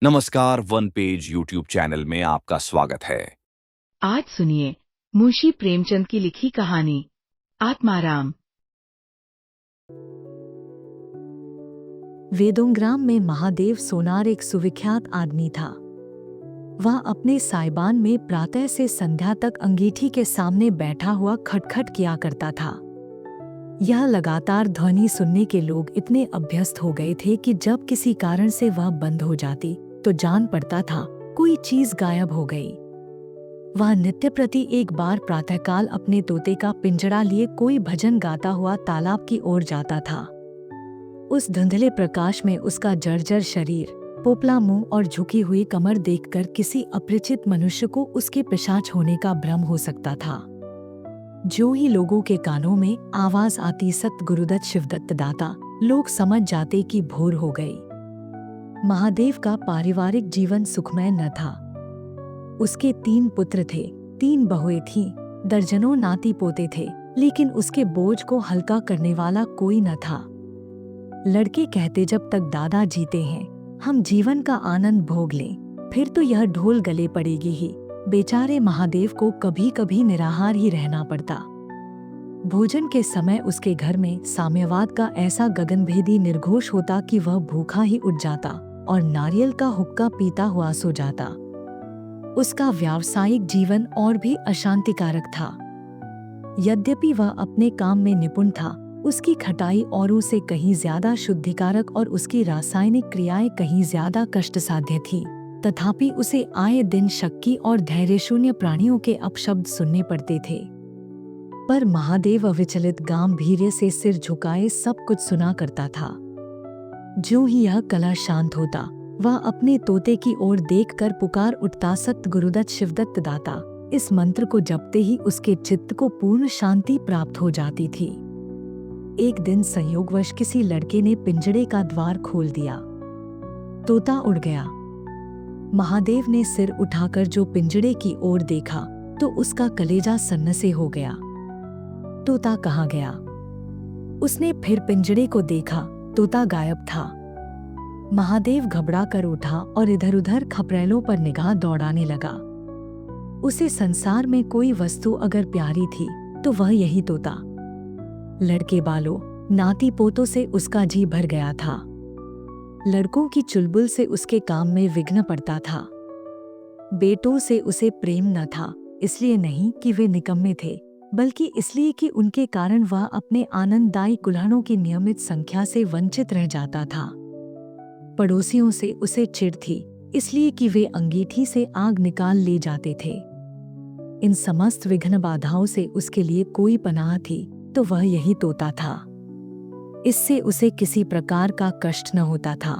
नमस्कार, one page YouTube channel में आपका स्वागत है। आज सुनिए मुंशी प्रेमचंद की लिखी कहानी आत्माराम। वेदोंग्राम में महादेव सोनार एक सुविख्यात आदमी था। वह अपने साइबान में प्रातः से संध्या तक अंगीठी के सामने बैठा हुआ खटखट किया करता था। यह लगातार ध्वनि सुनने के लोग इतने अभ्यस्त हो गए थे कि जब किसी कारण से वह बंद हो जाती तो जान पड़ता था कोई चीज गायब हो गई। वह नित्य प्रति एक बार प्रातःकाल अपने तोते का पिंजड़ा लिए कोई भजन गाता हुआ तालाब की ओर जाता था। उस धुंधले प्रकाश में उसका जर्जर शरीर, पोपला मुंह और झुकी हुई कमर देखकर किसी अपरिचित मनुष्य को उसके पिशाच होने का भ्रम हो सकता था। जो ही लोगों के कानों में आवाज आती सत गुरुदत्त शिवदत्त दाता, लोग समझ जाते कि भोर हो गई। महादेव का पारिवारिक जीवन सुखमय न था। उसके 3 पुत्र थे, 3 बहुएं थीं, दर्जनों नाती पोते थे, लेकिन उसके बोझ को हल्का करने वाला कोई न था। लड़के कहते, जब तक दादा जीते हैं हम जीवन का आनंद भोग लें, फिर तो यह ढोल गले पड़ेगी ही। बेचारे महादेव को कभी कभी निराहार ही रहना पड़ता। भोजन के समय उसके घर में साम्यवाद का ऐसा गगनभेदी निर्घोष होता कि वह भूखा ही उठ जाता और नारियल का हुक्का पीता हुआ सो जाता। उसका व्यावसायिक जीवन और भी अशांतिकारक था। यद्यपि वह अपने काम में निपुण था, उसकी खटाई औरों से कहीं ज्यादा शुद्धिकारक और उसकी रासायनिक क्रियाएं कहीं ज्यादा कष्टसाध्य थीं। तथापि उसे आए दिन शक्की और धैर्यशून्य प्राणियों के अपशब्द सुनने पड़ते थे। पर महादेव अविचलित गांभीर्य से सिर झुकाए सब कुछ सुना करता था। जो ही यह कला शांत होता, वह अपने तोते की ओर देखकर पुकार उठता, सत गुरुदत्त शिवदत्त दाता। इस मंत्र को जपते ही उसके चित्त को पूर्ण शांति प्राप्त हो जाती थी। एक दिन संयोगवश किसी लड़के ने पिंजड़े का द्वार खोल दिया। तोता उड़ गया। महादेव ने सिर उठाकर जो पिंजड़े की ओर देखा तो उसका कलेजा सन्न से हो गया। तोता कहाँ गया? उसने फिर पिंजड़े को देखा, तोता गायब था। महादेव घबरा कर उठा और इधर उधर खपरेलों पर निगाह दौड़ाने लगा। उसे संसार में कोई वस्तु अगर प्यारी थी तो वह यही तोता। लड़के बालों, नाती पोतों से उसका जी भर गया था। लड़कों की चुलबुल से उसके काम में विघ्न पड़ता था। बेटों से उसे प्रेम न था, इसलिए नहीं कि वे निकम्मे थे, बल्कि इसलिए कि उनके कारण वह अपने आनंददायी कुल्हड़ों की नियमित संख्या से वंचित रह जाता था। पड़ोसियों से उसे चिढ़ थी, इसलिए कि वे अंगीठी से आग निकाल ले जाते थे। इन समस्त विघ्न बाधाओं से उसके लिए कोई पनाह थी तो वह यही तोता था। इससे उसे किसी प्रकार का कष्ट न होता था।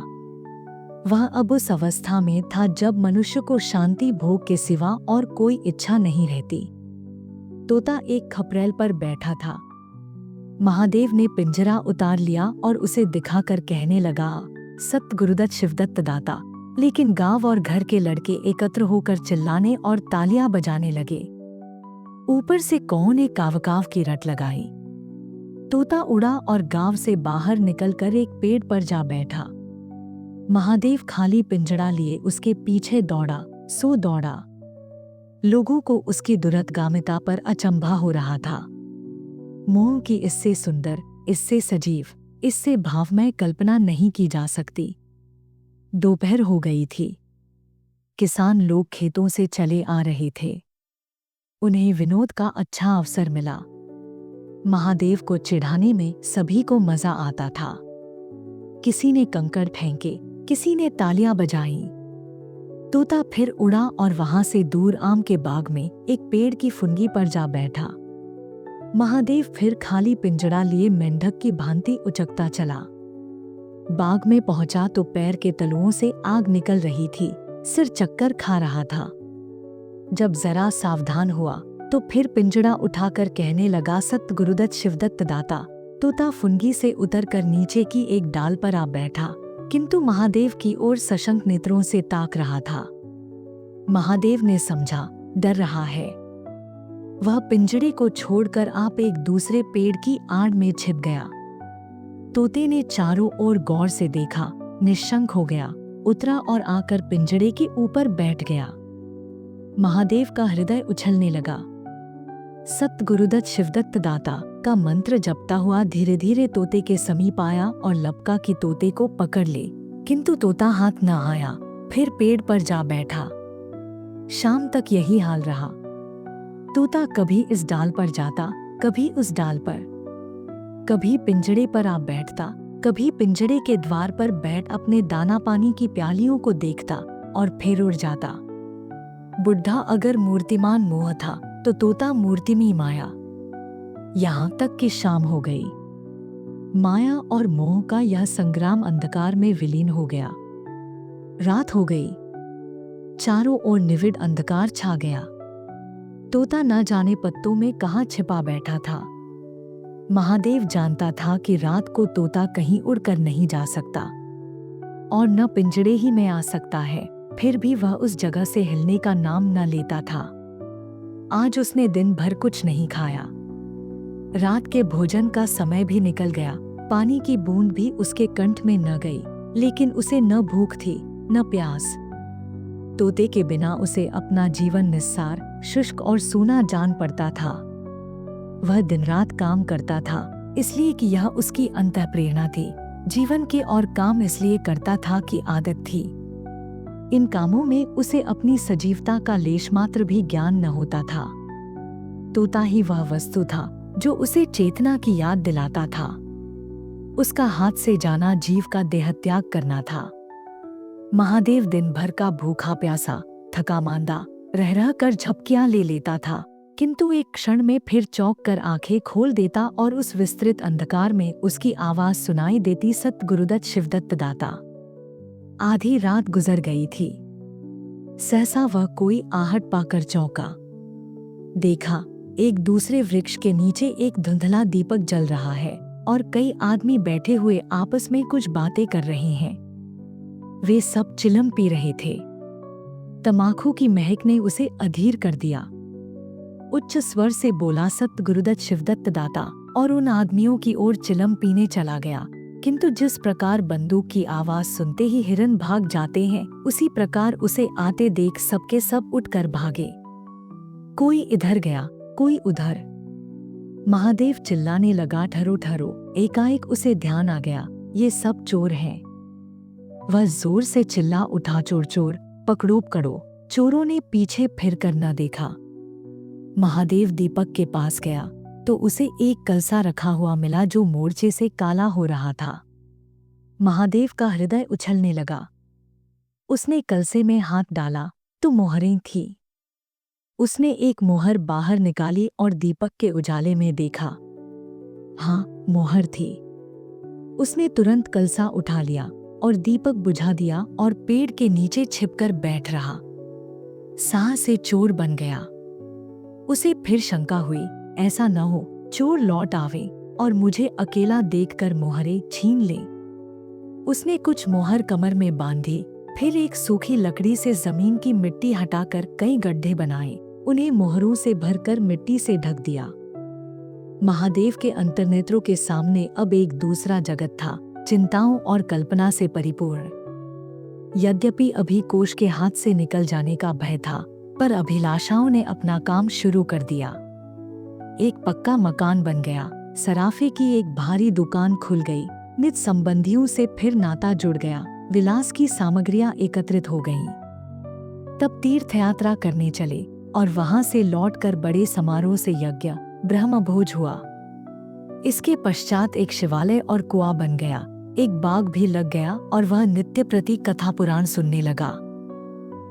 वह अब उस अवस्था में था जब मनुष्य को शांति भोग के सिवा और कोई इच्छा नहीं रहती। तोता एक खपरेल पर बैठा था। महादेव ने पिंजरा उतार लिया और उसे दिखाकर कहने लगा, सत गुरुदत्त शिवदत्त दाता। लेकिन गांव और घर के लड़के एकत्र होकर चिल्लाने और तालियां बजाने लगे। ऊपर से कौन ने कावकाव की रट लगाई। तोता उड़ा और गांव से बाहर निकलकर एक पेड़ पर जा बैठा। महादेव खाली पिंजड़ा लिए उसके पीछे दौड़ा सो दौड़ा। लोगों को उसकी दुरतगामिता पर अचंभा हो रहा था। मोह की इससे सुंदर, इससे सजीव, इससे भावमय कल्पना नहीं की जा सकती। दोपहर हो गई थी। किसान लोग खेतों से चले आ रहे थे। उन्हें विनोद का अच्छा अवसर मिला। महादेव को चिढ़ाने में सभी को मजा आता था। किसी ने कंकड़ फेंके, किसी ने तालियां बजाईं। तोता फिर उड़ा और वहां से दूर आम के बाग में एक पेड़ की फुनगी पर जा बैठा। महादेव फिर खाली पिंजड़ा लिए मेंढक की भांति उचकता चला। बाग में पहुंचा तो पैर के तलुओं से आग निकल रही थी, सिर चक्कर खा रहा था। जब जरा सावधान हुआ तो फिर पिंजड़ा उठाकर कहने लगा, सत गुरुदत्त शिवदत्त दाता। तोता फुनगी से उतरकर नीचे की एक डाल पर आ बैठा, किंतु महादेव की ओर सशंक नेत्रों से ताक रहा था। महादेव ने समझा डर रहा है। वह पिंजड़े को छोड़कर आप एक दूसरे पेड़ की आड़ में छिप गया। तोते ने चारों ओर गौर से देखा, निश्शंक हो गया, उतरा और आकर पिंजड़े के ऊपर बैठ गया। महादेव का हृदय उछलने लगा। सत गुरुदत्त शिवदत्त दाता का मंत्र जपता हुआ धीरे धीरे तोते के समीप आया और लपका कि तोते को पकड़ ले, किंतु तोता हाथ न आया। फिर पेड़ पर जा बैठा। शाम तक यही हाल रहा। तोता कभी इस डाल पर जाता, कभी उस डाल पर, कभी पिंजड़े पर आ बैठता, कभी पिंजड़े के द्वार पर बैठ अपने दाना पानी की प्यालियों को देखता और फिर उड़ जाता। बुढ़ा अगर मूर्तिमान मोह था तो तोता मूर्तिमी माया। यहाँ तक कि शाम हो गई। माया और मोह का यह संग्राम अंधकार में विलीन हो गया। रात हो गई। चारों ओर निविड़ अंधकार छा गया। तोता न जाने पत्तों में कहाँ छिपा बैठा था। महादेव जानता था कि रात को तोता कहीं उड़कर नहीं जा सकता और न पिंजड़े ही में आ सकता है। फिर भी वह उस जगह से हिलने का नाम न लेता था। आज उसने दिन भर कुछ नहीं खाया। रात के भोजन का समय भी निकल गया। पानी की बूंद भी उसके कंठ में न गई, लेकिन उसे न भूख थी न प्यास। तोते के बिना उसे अपना जीवन निस्सार, शुष्क और सूना जान पड़ता था। वह दिन रात काम करता था इसलिए कि यह उसकी अंतःप्रेरणा थी। जीवन के और काम इसलिए करता था कि आदत थी। इन कामों में उसे अपनी सजीवता का लेश मात्र भी ज्ञान न होता था। तोता ही वह वस्तु था जो उसे चेतना की याद दिलाता था। उसका हाथ से जाना जीव का देहत्याग करना था। महादेव दिन भर का भूखा प्यासा, थका मांदा रह रह कर झपकियां ले लेता था, किंतु एक क्षण में फिर चौंक कर आंखें खोल देता और उस विस्तृत अंधकार में उसकी आवाज सुनाई देती, सत गुरुदत्त शिवदत्त दाता। आधी रात गुजर गई थी। सहसा वह कोई आहट पाकर चौंका। देखा, एक दूसरे वृक्ष के नीचे एक धुंधला दीपक जल रहा है और कई आदमी बैठे हुए आपस में कुछ बातें कर रहे हैं। वे सब चिलम पी रहे थे। तमाकू की महक ने उसे अधीर कर दिया। उच्च स्वर से बोला, सत गुरुदत्त शिवदत्त दाता, और उन आदमियों की ओर चिलम पीने चला गया। किंतु जिस प्रकार बंदूक की आवाज सुनते ही हिरन भाग जाते हैं, उसी प्रकार उसे आते देख सबके सब उठकर भागे। कोई इधर गया, कोई उधर। महादेव चिल्लाने लगा, ठहरो ठहरो। एकाएक उसे ध्यान आ गया, ये सब चोर हैं। वह जोर से चिल्ला उठा, चोर चोर, पकड़ो पकड़ो। चोरों ने पीछे फिर कर न देखा। महादेव दीपक के पास गया तो उसे एक कलसा रखा हुआ मिला जो मोर्चे से काला हो रहा था। महादेव का हृदय उछलने लगा। उसने कलसे में हाथ डाला तो मोहरें थीं। उसने एक मोहर बाहर निकाली और दीपक के उजाले में देखा। हाँ, मोहर थी। उसने तुरंत कलसा उठा लिया और दीपक बुझा दिया और पेड़ के नीचे छिपकर बैठ रहा। साह से चोर बन गया। उसे फिर शंका हुई, ऐसा न हो चोर लौट आवे और मुझे अकेला देखकर मोहरें छीन ले। उसने कुछ मोहर कमर में बांधी, फिर एक सूखी लकड़ी से जमीन की मिट्टी हटाकर कई गड्ढे बनाए, उन्हें मोहरों से भरकर मिट्टी से ढक दिया। महादेव के अंतर्नेत्रों के सामने अब एक दूसरा जगत था, चिंताओं और कल्पना से परिपूर्ण। यद्यपि अभी कोष के हाथ से निकल जाने का भय था, पर अभिलाषाओं ने अपना काम शुरू कर दिया। एक पक्का मकान बन गया, सराफे की एक भारी दुकान खुल गई, निज संबंधियों से फिर नाता जुड़ गया, विलास की सामग्रियां एकत्रित हो गईं। तब तीर्थ यात्रा करने चले और वहां से लौटकर बड़े समारोह से यज्ञ ब्रह्मभोज हुआ। इसके पश्चात एक शिवालय और कुआं बन गया, एक बाग भी लग गया और वह नित्य प्रति कथा पुराण सुनने लगा।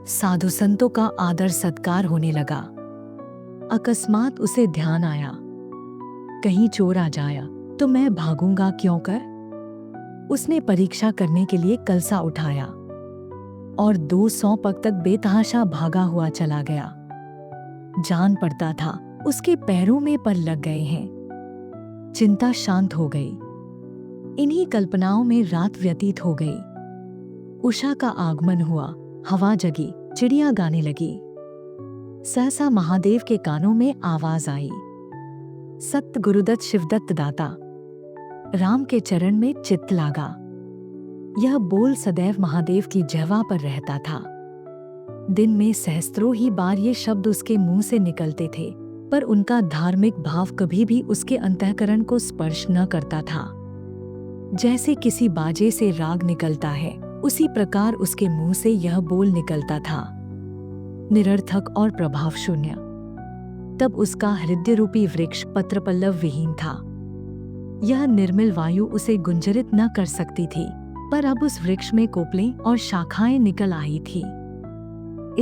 साधु संतों का आदर सत्कार होने लगा। अकस्मात उसे ध्यान आया, कहीं चोर आ जाया तो मैं भागूंगा क्यों कर। उसने परीक्षा करने के लिए कलसा उठाया और 200 पग तक बेतहाशा भागा हुआ चला गया। जान पड़ता था उसके पैरों में पर लग गए हैं। चिंता शांत हो गई। इन्हीं कल्पनाओं में रात व्यतीत हो गई। उषा का आगमन हुआ, हवा जगी, चिड़िया गाने लगी। सहसा महादेव के कानों में आवाज आई, सत गुरुदत्त शिवदत्त दाता। राम के चरण में चित्त लागा। यह बोल सदैव महादेव की जिह्वा पर रहता था। दिन में सहस्त्रों ही बार ये शब्द उसके मुंह से निकलते थे, पर उनका धार्मिक भाव कभी भी उसके अंतःकरण को स्पर्श न करता था। जैसे किसी बाजे से राग निकलता है, उसी प्रकार उसके मुंह से यह बोल निकलता था, निरर्थक और प्रभाव शून्य। तब उसका हृदय रूपी वृक्ष पत्रपल्लव विहीन था। यह निर्मल वायु उसे गुंजरित न कर सकती थी, पर अब उस वृक्ष में कोपलें और शाखाएं निकल आई थी।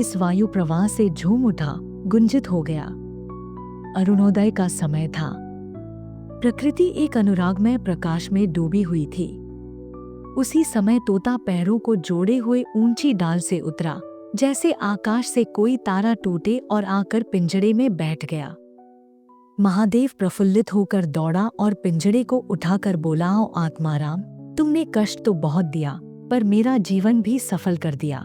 इस वायु प्रवाह से झूम उठा, गुंजित हो गया। अरुणोदय का समय था। प्रकृति एक अनुरागमय प्रकाश में डूबी हुई थी। उसी समय तोता पैरों को जोड़े हुए ऊंची डाल से उतरा, जैसे आकाश से कोई तारा टूटे और आकर पिंजड़े में बैठ गया। महादेव प्रफुल्लित होकर दौड़ा और पिंजड़े को उठाकर बोला, "ओ आत्माराम, तुमने कष्ट तो बहुत दिया, पर मेरा जीवन भी सफल कर दिया।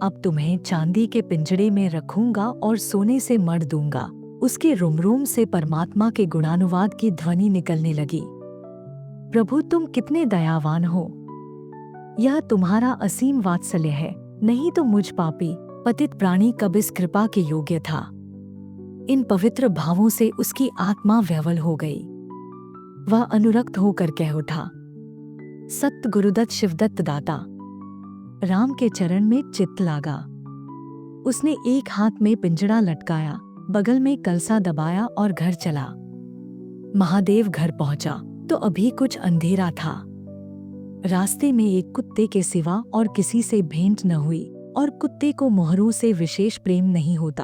अब तुम्हें चांदी के पिंजड़े में रखूंगा और सोने से मढ़ दूंगा।" उसके रुमरुम से परमात्मा के गुणानुवाद की ध्वनि निकलने लगी। "प्रभु, तुम कितने दयावान हो। यह तुम्हारा असीम वात्सल्य है, नहीं तो मुझ पापी पतित प्राणी कब इस कृपा के योग्य था।" इन पवित्र भावों से उसकी आत्मा विह्वल हो गई। वह अनुरक्त होकर कह उठा, "सत्य गुरुदत्त शिवदत्त दाता।" राम के चरण में चित्त लागा। उसने एक हाथ में पिंजड़ा लटकाया, बगल में कलसा दबाया और घर चला। महादेव घर पहुंचा तो अभी कुछ अंधेरा था। रास्ते में एक कुत्ते के सिवा और किसी से भेंट न हुई, और कुत्ते को मोहरों से विशेष प्रेम नहीं होता।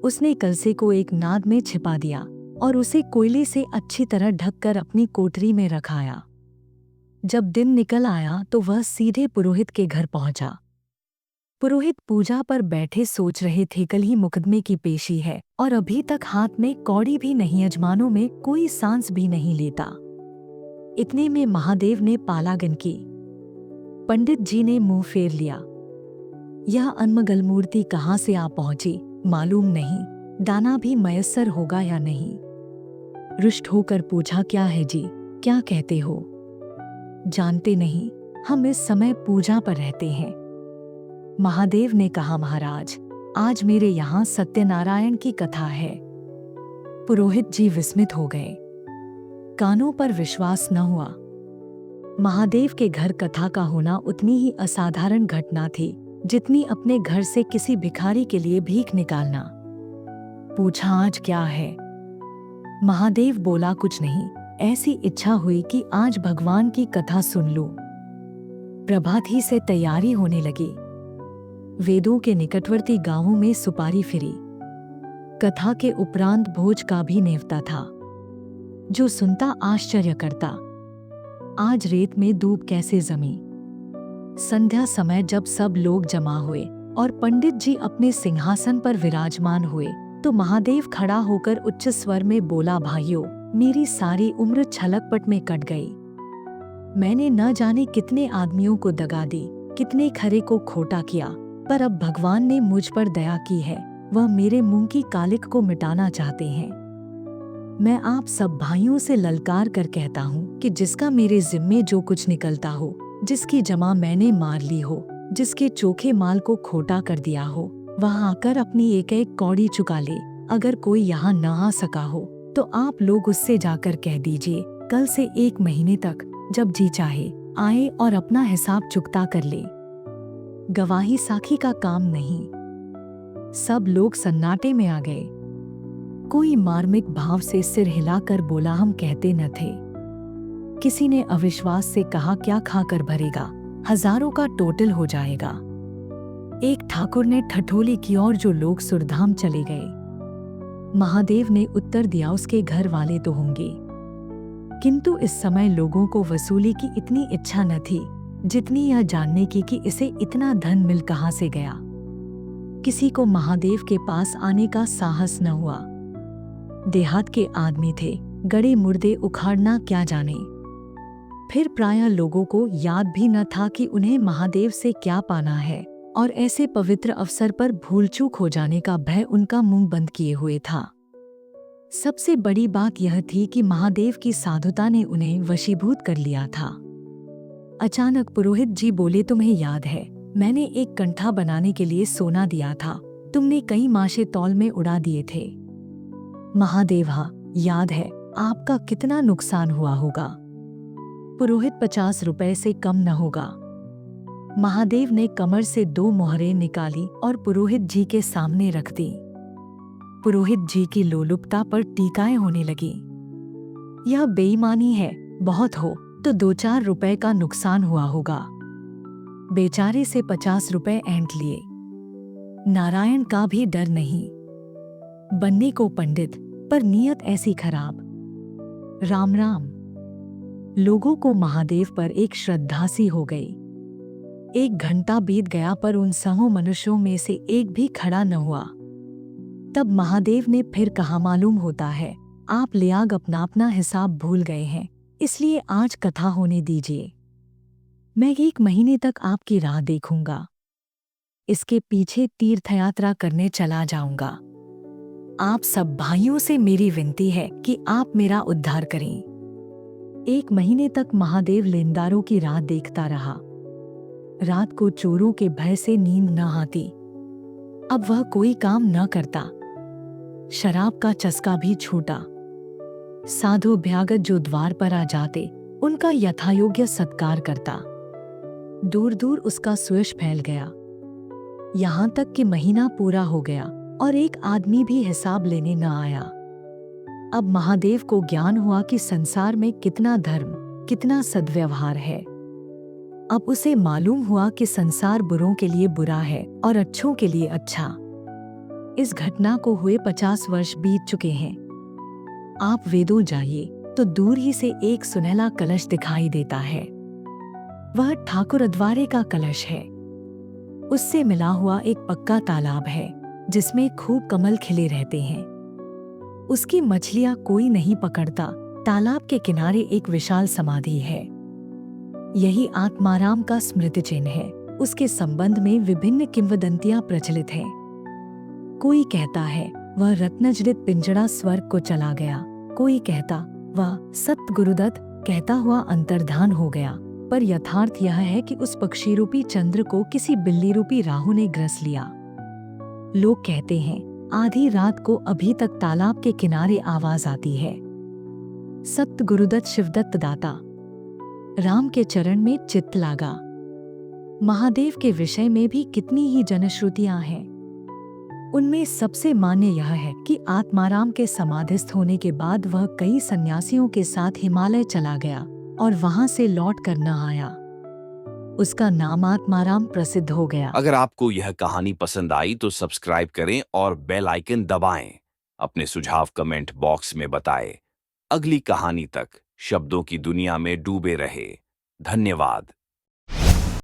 उसने कलसे को एक नाद में छिपा दिया और उसे कोयले से अच्छी तरह ढककर अपनी कोठरी में रखाया। जब दिन निकल आया तो वह सीधे पुरोहित के घर पहुंचा। पुरोहित पूजा पर बैठे सोच रहे थे, कल ही मुकदमे की पेशी है और अभी तक हाथ में कौड़ी भी नहीं, यजमानों में कोई सांस भी नहीं लेता। इतने में महादेव ने पालागन की। पंडित जी ने मुंह फेर लिया। यह अनमगल मूर्ति कहाँ से आ पहुंची मालूम नहीं, दाना भी मयस्सर होगा या नहीं। रुष्ट होकर पूछा, "क्या है जी, क्या कहते हो?" "जानते नहीं, हम इस समय पूजा पर रहते हैं।" महादेव ने कहा, "महाराज, आज मेरे यहाँ सत्यनारायण की कथा है।" पुरोहित जी विस्मित हो गए। कानों पर विश्वास न हुआ। महादेव के घर कथा का होना उतनी ही असाधारण घटना थी जितनी अपने घर से किसी भिखारी के लिए भीख निकालना। पूछा, "आज क्या है?" महादेव बोला, "कुछ नहीं, ऐसी इच्छा हुई कि आज भगवान की कथा सुन लूं।" प्रभात ही से तैयारी होने लगी। वेदों के निकटवर्ती गांवों में सुपारी फिरी। कथा के उपरांत भोज का भी नेवता था। जो सुनता आश्चर्य करता, आज रेत में दूब कैसे जमी। संध्या समय जब सब लोग जमा हुए और पंडित जी अपने सिंहासन पर विराजमान हुए, तो महादेव खड़ा होकर उच्च स्वर में बोला, "भाइयों, मेरी सारी उम्र छलकपट में कट गई। मैंने न जाने कितने आदमियों को दगा दी, कितने खरे को खोटा किया, पर अब भगवान ने मुझ पर दया की है। वह मेरे मुंह की कालिक को मिटाना चाहते हैं। मैं आप सब भाइयों से ललकार कर कहता हूँ कि जिसका मेरे जिम्मे जो कुछ निकलता हो, जिसकी जमा मैंने मार ली हो, जिसके चोखे माल को खोटा कर दिया हो, वह आकर अपनी एक एक कौड़ी चुका ले। अगर कोई यहाँ न आ सका हो तो आप लोग उससे जाकर कह दीजिए, कल से 1 महीने तक जब जी चाहे आए और अपना हिसाब चुकता कर ले। गवाही साखी का काम नहीं। सब लोग सन्नाटे में आ गए। कोई मार्मिक भाव से सिर हिलाकर बोला, "हम कहते न थे।" किसी ने अविश्वास से कहा, "क्या खाकर भरेगा, हजारों का टोटल हो जाएगा।" एक ठाकुर ने ठठोली की और जो लोग सुरधाम चले गए। महादेव ने उत्तर दिया, "उसके घर वाले तो होंगे।" किंतु इस समय लोगों को वसूली की इतनी इच्छा न थी जितनी यह जानने की कि इसे इतना धन मिल कहाँ से गया। किसी को महादेव के पास आने का साहस न हुआ। देहात के आदमी थे, गड़े मुर्दे उखाड़ना क्या जाने। फिर प्रायः लोगों को याद भी न था कि उन्हें महादेव से क्या पाना है, और ऐसे पवित्र अवसर पर भूल चूक हो जाने का भय उनका मुंह बंद किए हुए था। सबसे बड़ी बात यह थी कि महादेव की साधुता ने उन्हें वशीभूत कर लिया था। अचानक पुरोहित जी बोले, तुम्हें याद है, मैंने एक कंठा बनाने के लिए सोना दिया था, तुमने कई माशे तौल में उड़ा दिए थे। महादेव, हाँ याद है, आपका कितना नुकसान हुआ होगा। पुरोहित, 50 रुपए से कम न होगा। महादेव ने कमर से 2 मोहरें निकाली और पुरोहित जी के सामने रख दी। पुरोहित जी की लोलुपता पर टीकाएं होने लगी। यह बेईमानी है, बहुत हो तो 2-4 रुपए का नुकसान हुआ होगा। बेचारे से 50 रुपए ऐंठ लिए। नारायण का भी डर नहीं, बनने को पंडित पर नीयत ऐसी खराब। राम राम। लोगों को महादेव पर एक श्रद्धा सी हो गई। 1 घंटा बीत गया पर उन सहों मनुष्यों में से एक भी खड़ा न हुआ। तब महादेव ने फिर कहा, मालूम होता है आप लियाग अपना हिसाब भूल गए हैं, इसलिए आज कथा होने दीजिए। मैं 1 महीने तक आपकी राह देखूंगा। इसके पीछे तीर्थयात्रा करने चला जाऊंगा। आप सब भाइयों से मेरी विनती है कि आप मेरा उद्धार करें। 1 महीने तक महादेव लेनदारों की राह देखता रहा। रात को चोरों के भय से नींद न आती। अब वह कोई काम न करता। शराब का चस्का भी छूटा। साधु भ्यागत जो द्वार पर आ जाते, उनका यथायोग्य सत्कार करता। दूर दूर उसका सुयश फैल गया। यहां तक कि महीना पूरा हो गया और एक आदमी भी हिसाब लेने न आया। अब महादेव को ज्ञान हुआ कि संसार में कितना धर्म, कितना सद्व्यवहार है। अब उसे मालूम हुआ कि संसार बुरों के लिए बुरा है और अच्छों के लिए अच्छा। इस घटना को हुए 50 वर्ष बीत चुके हैं। आप वेदों जाइए तो दूर ही से एक सुनहला कलश दिखाई देता है। वह ठाकुर अद्वारे का कलश है। उससे मिला हुआ एक पक्का तालाब है जिसमें खूब कमल खिले रहते हैं। उसकी मछलियां कोई नहीं पकड़ता। तालाब के किनारे एक विशाल समाधि है। यही आत्माराम का स्मृति चिन्ह है। उसके संबंध में विभिन्न किंवदंतियां प्रचलित हैं। कोई कहता है वह रत्नजड़ित पिंजड़ा स्वर्ग को चला गया, कोई कहता वह सत गुरुदत्त कहता हुआ अंतर्धान हो गया, पर यथार्थ यह है कि उस पक्षी रूपी चंद्र को किसी बिल्ली रूपी राहु ने ग्रस लिया। लोग कहते हैं आधी रात को अभी तक तालाब के किनारे आवाज आती है, सत गुरुदत्त शिवदत्त दाता। राम के चरण में चित्त लागा। महादेव के विषय में भी कितनी ही जनश्रुतियां हैं। उनमें सबसे मान्य यह है कि आत्माराम के समाधिस्थ होने के बाद वह कई सन्यासियों के साथ हिमालय चला गया और वहां से लौट कर न आया। उसका नाम आत्माराम प्रसिद्ध हो गया। अगर आपको यह कहानी पसंद आई तो सब्सक्राइब करें और बेल आइकन दबाएं। अपने सुझाव कमेंट बॉक्स में बताएं। अगली कहानी तक शब्दों की दुनिया में डूबे रहे। धन्यवाद।